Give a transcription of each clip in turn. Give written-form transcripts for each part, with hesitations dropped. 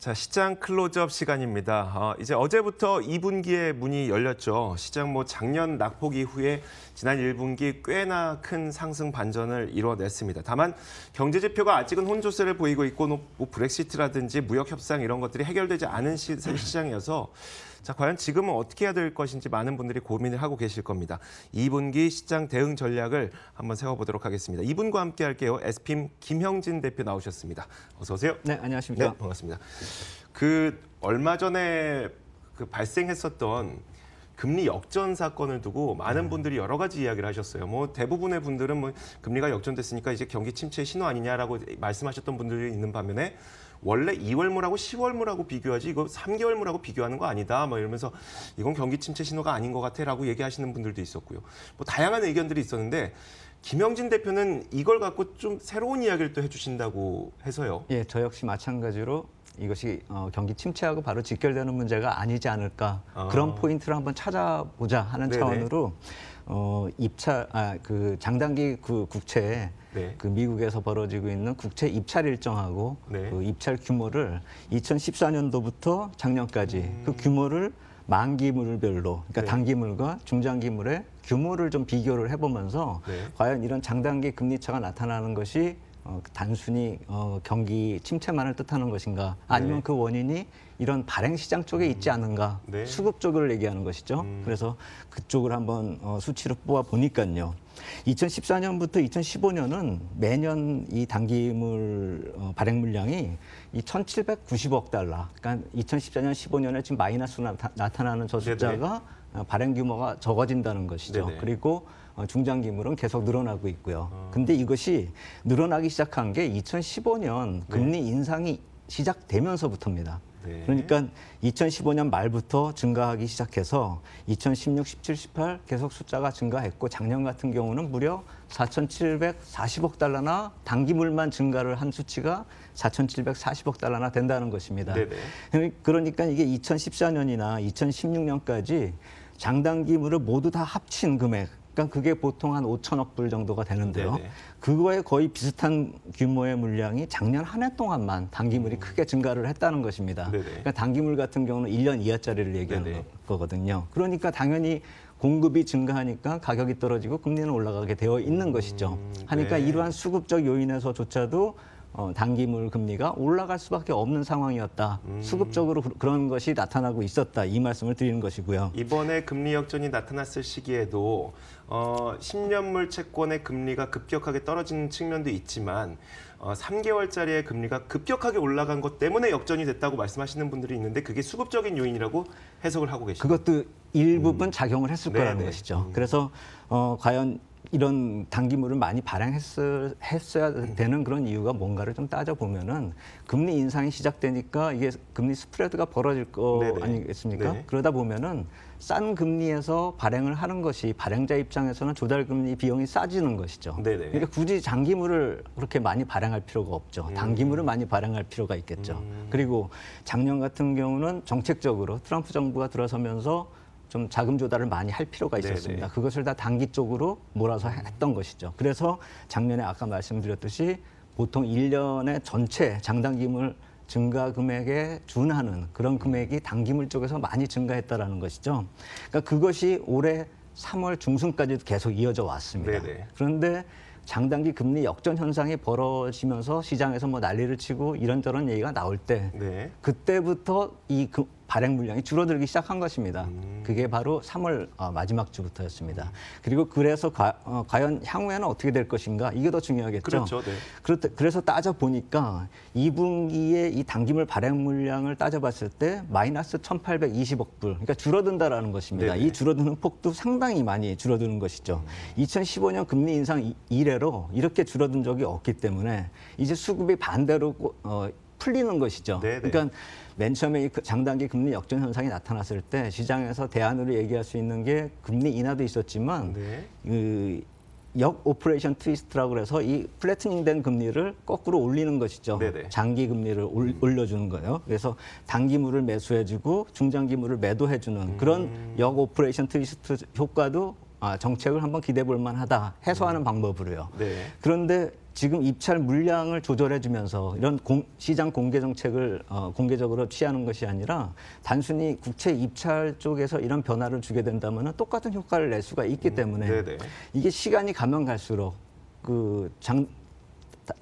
자, 시장 클로즈업 시간입니다. 이제 어제부터 2분기의 문이 열렸죠. 시장 작년 낙폭 이후에 지난 1분기 꽤나 큰 상승 반전을 이뤄냈습니다. 다만 경제 지표가 아직은 혼조세를 보이고 있고 브렉시트라든지 무역 협상 이런 것들이 해결되지 않은 시장이어서 자, 과연 지금은 어떻게 해야 될 것인지 많은 분들이 고민을 하고 계실 겁니다. 2분기 시장 대응 전략을 한번 세워보도록 하겠습니다. 이분과 함께 할게요. SPIM 김형진 대표 나오셨습니다. 어서 오세요. 네, 안녕하십니까. 네, 반갑습니다. 얼마 전에 발생했었던 금리 역전 사건을 두고 많은 분들이 여러 가지 이야기를 하셨어요. 대부분의 분들은 금리가 역전됐으니까 이제 경기 침체 신호 아니냐라고 말씀하셨던 분들이 있는 반면에 원래 2월물하고 10월물하고 비교하지 이거 3개월물하고 비교하는 거 아니다. 이러면서 이건 경기 침체 신호가 아닌 것 같아라고 얘기하시는 분들도 있었고요. 다양한 의견들이 있었는데 김형진 대표는 이걸 갖고 좀 새로운 이야기를 또 해주신다고 해서요. 예, 저 역시 마찬가지로 이것이 경기 침체하고 바로 직결되는 문제가 아니지 않을까 그런 포인트를 한번 찾아보자 하는 네네. 차원으로 장단기 국채 네. 미국에서 벌어지고 있는 국채 입찰 일정하고 네. 그 입찰 규모를 2014년도부터 작년까지 그 규모를 만기물별로, 그러니까 네. 단기물과 중장기물의 규모를 좀 비교를 해보면서 네. 과연 이런 장단기 금리차가 나타나는 것이 단순히 경기 침체만을 뜻하는 것인가 아니면 네. 그 원인이 이런 발행 시장 쪽에 있지 않은가 네. 수급 쪽을 얘기하는 것이죠. 그래서 그쪽을 한번 수치로 뽑아 보니까요. 2014년부터 2015년은 매년 이 단기물 발행 물량이 이 1,790억 달러. 그러니까 2014년, 15년에 지금 마이너스로 나타나는 저 숫자가 발행 규모가 적어진다는 것이죠. 네네. 그리고 중장기물은 계속 늘어나고 있고요. 근데 이것이 늘어나기 시작한 게 2015년 금리 인상이 시작되면서부터입니다. 네. 그러니까 2015년 말부터 증가하기 시작해서 2016, 17, 18 계속 숫자가 증가했고 작년 같은 경우는 무려 4,740억 달러나 단기물만 증가를 한 수치가 4,740억 달러나 된다는 것입니다. 네네. 그러니까 이게 2014년이나 2016년까지 장단기물을 모두 다 합친 금액, 그러니까 그게 보통 한 5천억 불 정도가 되는데요. 네네. 그거에 거의 비슷한 규모의 물량이 작년 한 해 동안만 단기물이 크게 증가를 했다는 것입니다. 네네. 그러니까 단기물 같은 경우는 1년 이하짜리를 얘기하는 네네. 거거든요. 그러니까 당연히 공급이 증가하니까 가격이 떨어지고 금리는 올라가게 되어 있는 것이죠. 하니까 네. 이러한 수급적 요인에서조차도 단기물 금리가 올라갈 수밖에 없는 상황이었다. 수급적으로 그런 것이 나타나고 있었다. 이 말씀을 드리는 것이고요. 이번에 금리 역전이 나타났을 시기에도 10년물 채권의 금리가 급격하게 떨어지는 측면도 있지만 3개월짜리의 금리가 급격하게 올라간 것 때문에 역전이 됐다고 말씀하시는 분들이 있는데 그게 수급적인 요인이라고 해석을 하고 계십니다. 그것도 일부분 작용을 했을 거라는 네네. 것이죠. 그래서 과연 이런 단기물을 많이 발행했어야 되는 그런 이유가 뭔가를 좀 따져보면은 금리 인상이 시작되니까 이게 금리 스프레드가 벌어질 거 네네. 아니겠습니까? 네. 그러다 보면은 싼 금리에서 발행을 하는 것이 발행자 입장에서는 조달금리 비용이 싸지는 것이죠. 네네. 그러니까 굳이 장기물을 그렇게 많이 발행할 필요가 없죠. 단기물을 많이 발행할 필요가 있겠죠. 그리고 작년 같은 경우는 정책적으로 트럼프 정부가 들어서면서 좀 자금 조달을 많이 할 필요가 있었습니다. 네네. 그것을 다 단기 쪽으로 몰아서 했던 것이죠. 그래서 작년에 아까 말씀드렸듯이 보통 1년의 전체 장단기물 증가 금액에 준하는 그런 금액이 단기물 쪽에서 많이 증가했다라는 것이죠. 그러니까 그것이 올해 3월 중순까지도 계속 이어져 왔습니다. 네네. 그런데 장단기 금리 역전 현상이 벌어지면서 시장에서 난리를 치고 이런저런 얘기가 나올 때 네. 그때부터 이 발행 물량이 줄어들기 시작한 것입니다. 그게 바로 3월 마지막 주부터였습니다. 그리고 그래서 과연 향후에는 어떻게 될 것인가 이게 더 중요하겠죠. 그렇죠. 네. 그래서 따져보니까 2분기에 이 단기물 발행 물량을 따져봤을 때 마이너스 1,820억 불, 그러니까 줄어든다라는 것입니다. 네네. 이 줄어드는 폭도 상당히 많이 줄어드는 것이죠. 2015년 금리 인상 이래로 이렇게 줄어든 적이 없기 때문에 이제 수급이 반대로 풀리는 것이죠. 네네. 그러니까 맨 처음에 이 장단기 금리 역전 현상이 나타났을 때 시장에서 대안으로 얘기할 수 있는 게 금리 인하도 있었지만 네. 역 오퍼레이션 트위스트라고 그래서 이 플래트닝된 금리를 거꾸로 올리는 것이죠. 네네. 장기 금리를 올려주는 거예요. 그래서 단기물을 매수해주고 중장기물을 매도해주는 그런 역 오퍼레이션 트위스트 효과도 정책을 한번 기대해 볼 만하다. 해소하는 방법으로요. 네. 그런데 지금 입찰 물량을 조절해주면서 이런 시장 공개 정책을 공개적으로 취하는 것이 아니라 단순히 국채 입찰 쪽에서 이런 변화를 주게 된다면 똑같은 효과를 낼 수가 있기 때문에 네네. 이게 시간이 가면 갈수록 그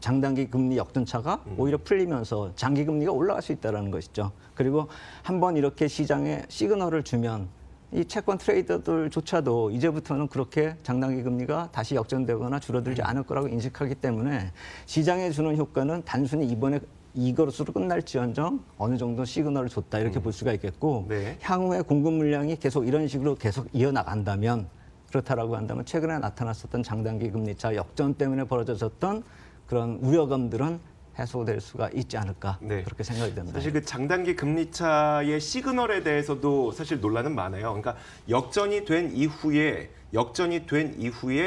장단기 금리 역전차가 오히려 풀리면서 장기 금리가 올라갈 수 있다는 것이죠. 그리고 한번 이렇게 시장에 시그널을 주면 이 채권 트레이더들조차도 이제부터는 그렇게 장단기 금리가 다시 역전되거나 줄어들지 않을 거라고 인식하기 때문에 시장에 주는 효과는 단순히 이번에 이것으로 끝날지언정 어느 정도 시그널을 줬다 이렇게 볼 수가 있겠고 네. 향후에 공급 물량이 계속 이런 식으로 계속 이어나간다면 그렇다라고 한다면 최근에 나타났었던 장단기 금리차 역전 때문에 벌어졌었던 그런 우려감들은 해소될 수가 있지 않을까 네. 그렇게 생각이 됩니다. 사실 그 장단기 금리차의 시그널에 대해서도 사실 논란은 많아요. 그러니까 역전이 된 이후에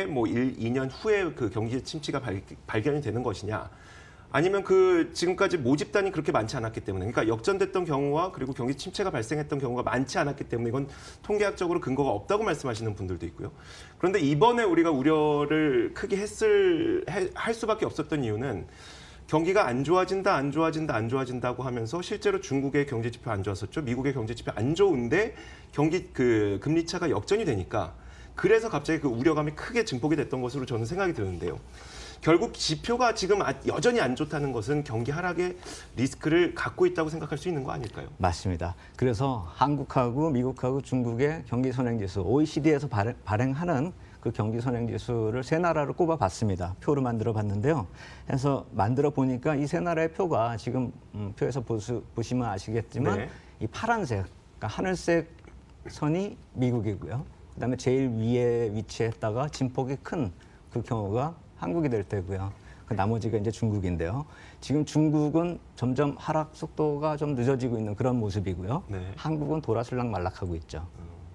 뭐 1, 2년 후에 그 경기 침체가 발견이 되는 것이냐. 아니면 그 지금까지 모집단이 그렇게 많지 않았기 때문에 그러니까 역전됐던 경우와 그리고 경기 침체가 발생했던 경우가 많지 않았기 때문에 이건 통계학적으로 근거가 없다고 말씀하시는 분들도 있고요. 그런데 이번에 우리가 우려를 크게 할 수밖에 없었던 이유는 경기가 안 좋아진다고 하면서 실제로 중국의 경제 지표 안 좋았었죠. 미국의 경제 지표 안 좋은데 경기 그 금리 차가 역전이 되니까 그래서 갑자기 그 우려감이 크게 증폭이 됐던 것으로 저는 생각이 드는데요. 결국 지표가 지금 여전히 안 좋다는 것은 경기 하락의 리스크를 갖고 있다고 생각할 수 있는 거 아닐까요? 맞습니다. 그래서 한국하고 미국하고 중국의 경기 선행지수, OECD에서 발행하는 그 경기 선행지수를 세 나라를 꼽아봤습니다. 표로 만들어봤는데요. 그래서 만들어 보니까 이 세 나라의 표가 지금 표에서 보시면 아시겠지만 네. 이 파란색, 그러니까 하늘색 선이 미국이고요. 그다음에 제일 위에 위치했다가 진폭이 큰 그 경우가 한국이 될 테고요. 그 나머지가 이제 중국인데요. 지금 중국은 점점 하락 속도가 좀 늦어지고 있는 그런 모습이고요. 네. 한국은 돌아설랑 말락하고 있죠.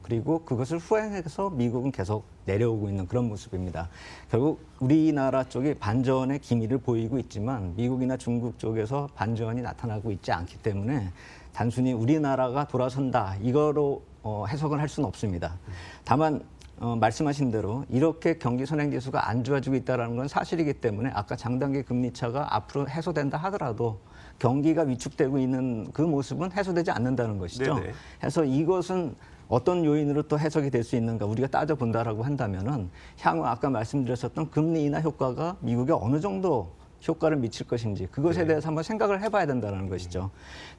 그리고 그것을 후행해서 미국은 계속 내려오고 있는 그런 모습입니다. 결국 우리나라 쪽이 반전의 기미를 보이고 있지만 미국이나 중국 쪽에서 반전이 나타나고 있지 않기 때문에 단순히 우리나라가 돌아선다 이거로 해석을 할 수는 없습니다. 다만 말씀하신 대로 이렇게 경기 선행지수가 안 좋아지고 있다는 건 사실이기 때문에 아까 장단기 금리차가 앞으로 해소된다 하더라도 경기가 위축되고 있는 그 모습은 해소되지 않는다는 것이죠. 네네. 그래서 이것은 어떤 요인으로 또 해석이 될 수 있는가 우리가 따져본다라고 한다면은 향후 아까 말씀드렸었던 금리 인하 효과가 미국에 어느 정도 효과를 미칠 것인지 그것에 네. 대해서 한번 생각을 해봐야 된다는 것이죠.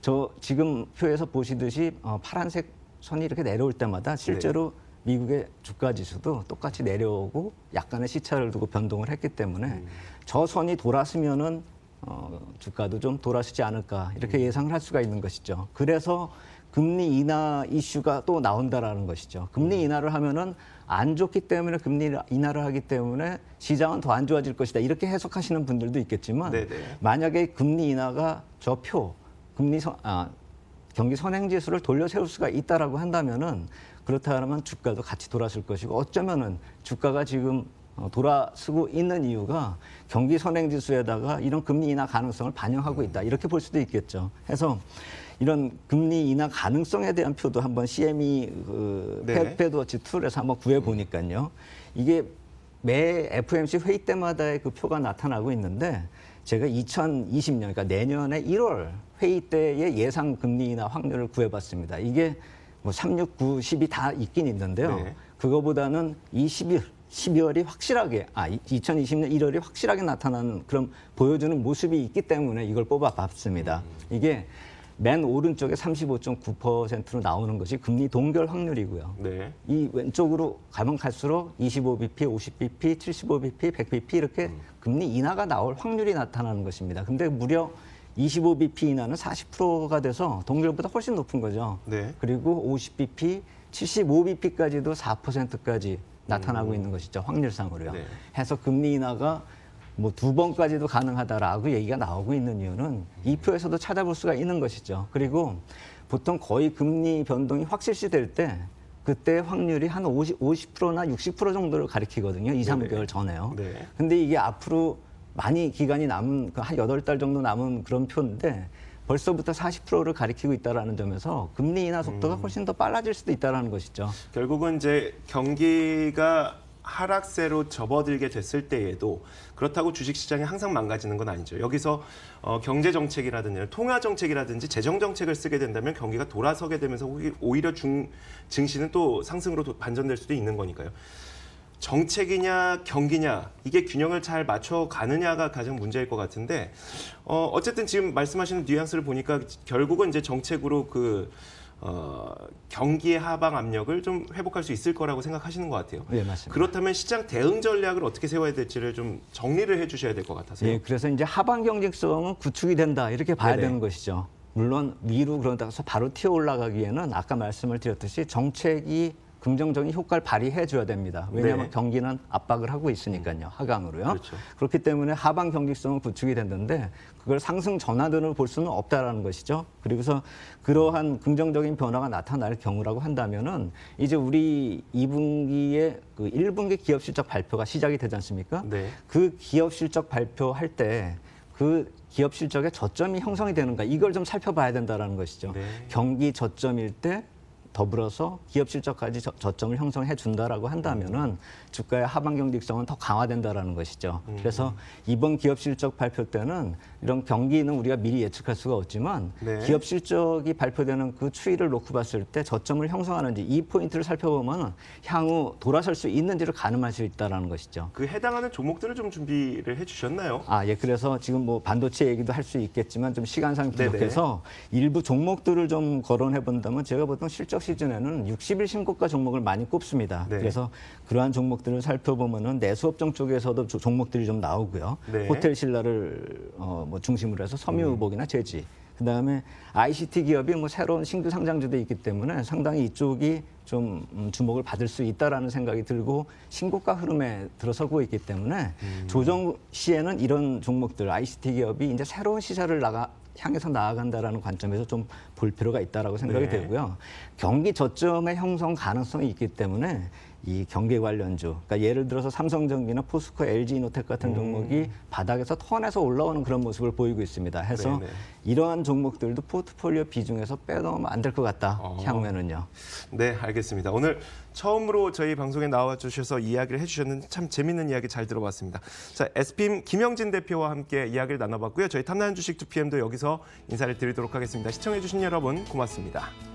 저 지금 표에서 보시듯이 파란색 선이 이렇게 내려올 때마다 실제로 미국의 주가 지수도 똑같이 내려오고 약간의 시차를 두고 변동을 했기 때문에 저 선이 돌았으면은 주가도 좀 돌아서지 않을까 이렇게 예상을 할 수가 있는 것이죠. 그래서 금리 인하 이슈가 또 나온다라는 것이죠. 금리 인하를 하면은 안 좋기 때문에 금리 인하를 하기 때문에 시장은 더 안 좋아질 것이다. 이렇게 해석하시는 분들도 있겠지만 네네. 만약에 금리 인하가 저 표 경기 선행지수를 돌려 세울 수가 있다라고 한다면은 그렇다면 주가도 같이 돌아설 것이고 어쩌면은 주가가 지금 돌아서고 있는 이유가 경기 선행지수에다가 이런 금리 인하 가능성을 반영하고 있다. 이렇게 볼 수도 있겠죠. 해서 이런 금리 인하 가능성에 대한 표도 한번 CME 네. 패드워치 툴에서 한번 구해 보니까요. 이게 매 FOMC 회의 때마다의 그 표가 나타나고 있는데 제가 2020년, 그러니까 내년에 1월 회의 때의 예상 금리 인하 확률을 구해봤습니다. 이게 뭐 3, 6, 9, 10이 다 있긴 있는데요. 네. 그거보다는 이 12월이 확실하게, 2020년 1월이 확실하게 나타나는 그런 보여주는 모습이 있기 때문에 이걸 뽑아봤습니다. 이게 맨 오른쪽에 35.9%로 나오는 것이 금리 동결 확률이고요. 네. 이 왼쪽으로 가면 갈수록 25bp, 50bp, 75bp, 100bp 이렇게 금리 인하가 나올 확률이 나타나는 것입니다. 근데 무려 25bp 인하는 40%가 돼서 동결보다 훨씬 높은 거죠. 네. 그리고 50bp, 75bp까지도 4%까지 나타나고 있는 것이죠. 확률상으로요. 네. 해서 금리 인하가 뭐 2번까지도 가능하다라고 얘기가 나오고 있는 이유는 이 표에서도 찾아볼 수가 있는 것이죠. 그리고 보통 거의 금리 변동이 확실시될 때 그때 확률이 한 50%나 60% 정도를 가리키거든요. 2, 3개월 전에요. 네. 근데 이게 앞으로 많이 기간이 남은 한 8달 정도 남은 그런 표인데 벌써부터 40%를 가리키고 있다는 점에서 금리 인하 속도가 훨씬 더 빨라질 수도 있다는 것이죠. 결국은 이제 경기가 하락세로 접어들게 됐을 때에도 그렇다고 주식시장이 항상 망가지는 건 아니죠. 여기서 경제 정책이라든지 통화 정책이라든지 재정 정책을 쓰게 된다면 경기가 돌아서게 되면서 오히려 증시는 또 상승으로 반전될 수도 있는 거니까요. 정책이냐 경기냐 이게 균형을 잘 맞춰가느냐가 가장 문제일 것 같은데 어쨌든 지금 말씀하시는 뉘앙스를 보니까 결국은 이제 정책으로 경기의 하방 압력을 좀 회복할 수 있을 거라고 생각하시는 것 같아요. 네, 맞습니다. 그렇다면 시장 대응 전략을 어떻게 세워야 될지를 좀 정리를 해주셔야 될 것 같아서요. 예, 그래서 이제 하방 경직성은 구축이 된다 이렇게 봐야 네네. 되는 것이죠. 물론 위로 그런다고 해서 바로 튀어 올라가기에는 아까 말씀을 드렸듯이 정책이 긍정적인 효과를 발휘해 줘야 됩니다. 왜냐하면 네. 경기는 압박을 하고 있으니까요. 하강으로요. 그렇죠. 그렇기 때문에 하방 경직성은 구축이 됐는데 그걸 상승 전환으로 볼 수는 없다라는 것이죠. 그리고서 그러한 긍정적인 변화가 나타날 경우라고 한다면은 이제 우리 2분기에 그 1분기 기업 실적 발표가 시작이 되지 않습니까? 네. 그 기업 실적 발표할 때 그 기업 실적의 저점이 형성이 되는가 이걸 좀 살펴봐야 된다라는 것이죠. 네. 경기 저점일 때 더불어서 기업 실적까지 저점을 형성해 준다라고 한다면은 주가의 하방 경직성은 더 강화된다라는 것이죠. 그래서 이번 기업 실적 발표 때는 이런 경기는 우리가 미리 예측할 수가 없지만 네. 기업 실적이 발표되는 그 추이를 놓고 봤을 때 저점을 형성하는지 이 포인트를 살펴보면 향후 돌아설 수 있는지를 가늠할 수 있다라는 것이죠. 그 해당하는 종목들을 좀 준비를 해주셨나요? 아, 예. 그래서 지금 뭐 반도체 얘기도 할 수 있겠지만 좀 시간상 부족해서 일부 종목들을 좀 거론해 본다면 제가 보통 실적 시즌에는 60일 신고가 종목을 많이 꼽습니다. 네. 그래서 그러한 종목들을 살펴보면은 내수업종 쪽에서도 종목들이 좀 나오고요. 네. 호텔 신라를 뭐 중심으로 해서 섬유의복이나 제지. 그다음에 ICT 기업이 뭐 새로운 신규 상장주도 있기 때문에 상당히 이쪽이 좀 주목을 받을 수 있다라는 생각이 들고 신고가 흐름에 들어서고 있기 때문에 조정 시에는 이런 종목들 ICT 기업이 이제 새로운 시세를 향해서 나아간다라는 관점에서 좀 볼 필요가 있다라고 생각이 네. 되고요. 경기 저점의 형성 가능성이 있기 때문에 이 경기 관련주, 그러니까 예를 들어서 삼성전기나 포스코, LG이노텍 같은 종목이 바닥에서 턴해서 올라오는 그런 모습을 보이고 있습니다. 해서 네네. 이러한 종목들도 포트폴리오 비중에서 빼놓으면 안 될 것 같다. 향후에는요. 네, 알겠습니다. 오늘 처음으로 저희 방송에 나와 주셔서 이야기를 해주셨는데 참 재밌는 이야기 잘 들어봤습니다. 자, SPM 김영진 대표와 함께 이야기를 나눠봤고요. 저희 탐나는 주식 2PM도 여기서 인사를 드리도록 하겠습니다. 시청해주신 여러분 고맙습니다.